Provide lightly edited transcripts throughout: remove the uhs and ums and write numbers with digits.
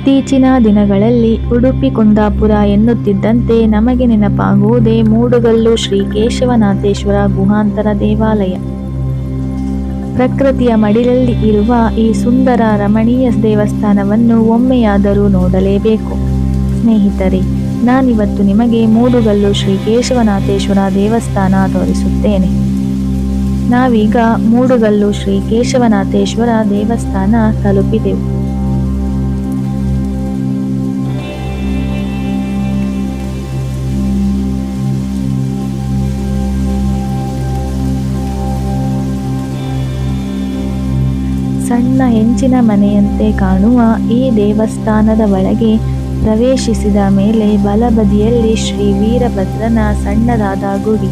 ಇತ್ತೀಚಿನ ದಿನಗಳಲ್ಲಿ ಉಡುಪಿ ಕುಂದಾಪುರ ಎನ್ನುತ್ತಿದ್ದಂತೆ ನಮಗೆ ನೆನಪಾಗುವುದೇ ಮೂಡುಗಲ್ಲು ಶ್ರೀ ಕೇಶವನಾಥೇಶ್ವರ ಗುಹಾಂತರ ದೇವಾಲಯ. ಪ್ರಕೃತಿಯ ಮಡಿಲಲ್ಲಿ ಇರುವ ಈ ಸುಂದರ ರಮಣೀಯ ದೇವಸ್ಥಾನವನ್ನು ಒಮ್ಮೆಯಾದರೂ ನೋಡಲೇಬೇಕು. ಸ್ನೇಹಿತರೆ, ನಾನಿವತ್ತು ನಿಮಗೆ ಮೂಡುಗಲ್ಲು ಶ್ರೀ ಕೇಶವನಾಥೇಶ್ವರ ದೇವಸ್ಥಾನ ತೋರಿಸುತ್ತೇನೆ. ನಾವೀಗ ಮೂಡುಗಲ್ಲು ಶ್ರೀ ಕೇಶವನಾಥೇಶ್ವರ ದೇವಸ್ಥಾನ ತಲುಪಿದೆವು. ಸಣ್ಣ ಹೆಂಚಿನ ಮನೆಯಂತೆ ಕಾಣುವ ಈ ದೇವಸ್ಥಾನದ ಒಳಗೆ ಪ್ರವೇಶಿಸಿದ ಮೇಲೆ ಬಲಬದಿಯಲ್ಲಿ ಶ್ರೀ ವೀರಭದ್ರನ ಸಣ್ಣದಾದ ಗುಡಿ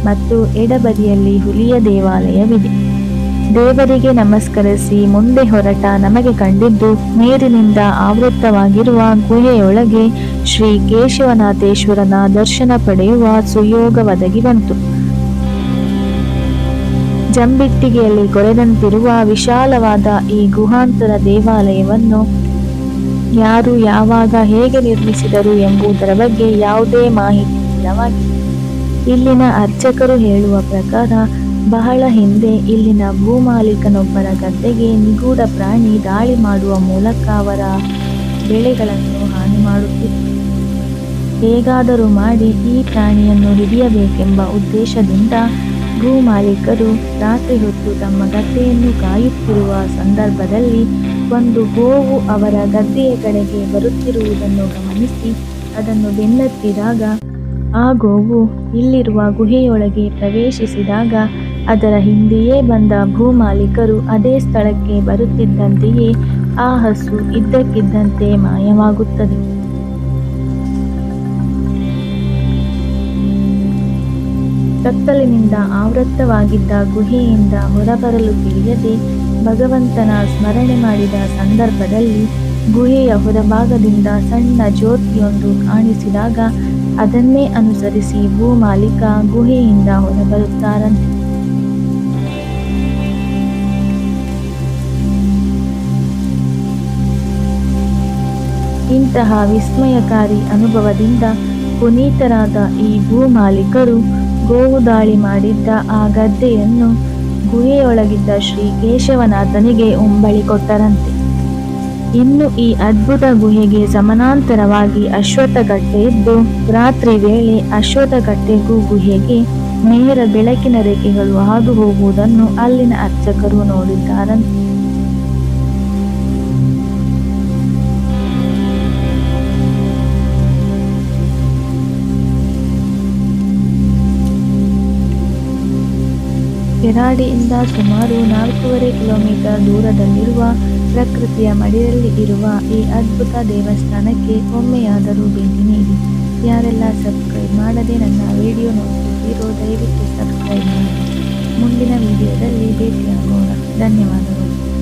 ಮತ್ತು ಎಡಬದಿಯಲ್ಲಿ ಹುಲಿಯ ದೇವಾಲಯವಿದೆ. ದೇವರಿಗೆ ನಮಸ್ಕರಿಸಿ ಮುಂದೆ ಹೊರಟ ನಮಗೆ ಕಂಡಿದ್ದು ನೀರಿನಿಂದ ಆವೃತ್ತವಾಗಿರುವ ಗುಹೆಯೊಳಗೆ ಶ್ರೀ ಕೇಶವನಾಥೇಶ್ವರನ ದರ್ಶನ ಪಡೆಯುವ ಸುಯೋಗ ಒದಗಿ ಬಂತು. ಜಂಬಿಟ್ಟಿಗೆಯಲ್ಲಿ ಕೊರೆದಂತಿರುವ ವಿಶಾಲವಾದ ಈ ಗುಹಾಂತರ ದೇವಾಲಯವನ್ನು ಯಾರು ಯಾವಾಗ ಹೇಗೆ ನಿರ್ಮಿಸಿದರು ಎಂಬುದರ ಬಗ್ಗೆ ಯಾವುದೇ ಮಾಹಿತಿ ಇಲ್ಲವಾಗಿದೆ. ಇಲ್ಲಿನ ಅರ್ಚಕರು ಹೇಳುವ ಪ್ರಕಾರ ಬಹಳ ಹಿಂದೆ ಇಲ್ಲಿನ ಭೂಮಾಲೀಕನೊಬ್ಬರ ಗದ್ದೆಗೆ ನಿಗೂಢ ಪ್ರಾಣಿ ದಾಳಿ ಮಾಡುವ ಮೂಲಕ ಅವರ ಬೆಳೆಗಳನ್ನು ಹಾನಿ ಮಾಡುತ್ತಿತ್ತು. ಹೇಗಾದರೂ ಮಾಡಿ ಈ ಪ್ರಾಣಿಯನ್ನು ಹಿಡಿಯಬೇಕೆಂಬ ಉದ್ದೇಶದಿಂದ ಭೂಮಾಲೀಕರು ರಾತ್ರಿ ಹೊತ್ತು ತಮ್ಮ ಗದ್ದೆಯನ್ನು ಕಾಯುತ್ತಿರುವ ಸಂದರ್ಭದಲ್ಲಿ ಒಂದು ಗೋವು ಅವರ ಗದ್ದೆಯ ಕಡೆಗೆ ಬರುತ್ತಿರುವುದನ್ನು ಗಮನಿಸಿ ಅದನ್ನು ಬೆನ್ನತ್ತಿದಾಗ ಆ ಗೋವು ಇಲ್ಲಿರುವ ಗುಹೆಯೊಳಗೆ ಪ್ರವೇಶಿಸಿದಾಗ ಅದರ ಹಿಂದೆಯೇ ಬಂದ ಭೂಮಾಲೀಕರು ಅದೇ ಸ್ಥಳಕ್ಕೆ ಬರುತ್ತಿದ್ದಂತೆಯೇ ಆ ಹಸು ಇದ್ದಕ್ಕಿದ್ದಂತೆ ಮಾಯವಾಗುತ್ತದೆ. ಕತ್ತಲಿನಿಂದ ಆವೃತ್ತವಾಗಿದ್ದ ಗುಹೆಯಿಂದ ಹೊರಬರಲು ತಿಳಿಯದೆ ಭಗವಂತನ ಸ್ಮರಣೆ ಮಾಡಿದ ಸಂದರ್ಭದಲ್ಲಿ ಗುಹೆಯ ಹೊರಭಾಗದಿಂದ ಸಣ್ಣ ಜ್ಯೋತಿಯೊಂದು ಕಾಣಿಸಿದಾಗ ಅದನ್ನೇ ಅನುಸರಿಸಿ ಭೂಮಾಲೀಕ ಗುಹೆಯಿಂದ ಹೊರಬರುತ್ತಾರಂತೆ. ಇಂತಹ ವಿಸ್ಮಯಕಾರಿ ಅನುಭವದಿಂದ ಪುನೀತರಾದ ಈ ಭೂಮಾಲೀಕರು ಗೋವು ದಾಳಿ ಮಾಡಿದ್ದ ಆ ಗದ್ದೆಯನ್ನು ಗುಹೆಯೊಳಗಿದ್ದ ಶ್ರೀ ಕೇಶವನಾಥನಿಗೆ ಉಂಬಳಿ ಕೊಟ್ಟರಂತೆ. ಇನ್ನು ಈ ಅದ್ಭುತ ಗುಹೆಗೆ ಸಮಾನಾಂತರವಾಗಿ ಅಶ್ವತ್ಥಕಟ್ಟೆ ಇದ್ದು ರಾತ್ರಿ ವೇಳೆ ಅಶ್ವತ್ಥಕಟ್ಟೆಗೂ ಗುಹೆಗೆ ನೇರ ಬೆಳಕಿನ ರೇಖೆಗಳು ಹಾದು ಹೋಗುವುದನ್ನು ಅಲ್ಲಿನ ಅರ್ಚಕರು ನೋಡಿದ್ದಾರಂತೆ. ಕೆರಾಡಿಯಿಂದ ಸುಮಾರು 4.5 ಕಿಲೋಮೀಟರ್ ದೂರದಲ್ಲಿರುವ ಪ್ರಕೃತಿಯ ಮಡಿಲಲ್ಲಿ ಇರುವ ಈ ಅದ್ಭುತ ದೇವಸ್ಥಾನಕ್ಕೆ ಒಮ್ಮೆಯಾದರೂ ಭೇಟಿ ನೀಡಿ. ಯಾರೆಲ್ಲ ಸಬ್ಸ್ಕ್ರೈಬ್ ಮಾಡದೆ ನನ್ನ ವಿಡಿಯೋ ನೋಡ್ತಿದ್ದೀರೋ ದಯವಿಟ್ಟು ಸಬ್ಸ್ಕ್ರೈಬ್ ಮಾಡಿ. ಮುಂದಿನ ವಿಡಿಯೋದಲ್ಲಿ ಭೇಟಿಯಾಗೋಣ. ಧನ್ಯವಾದಗಳು.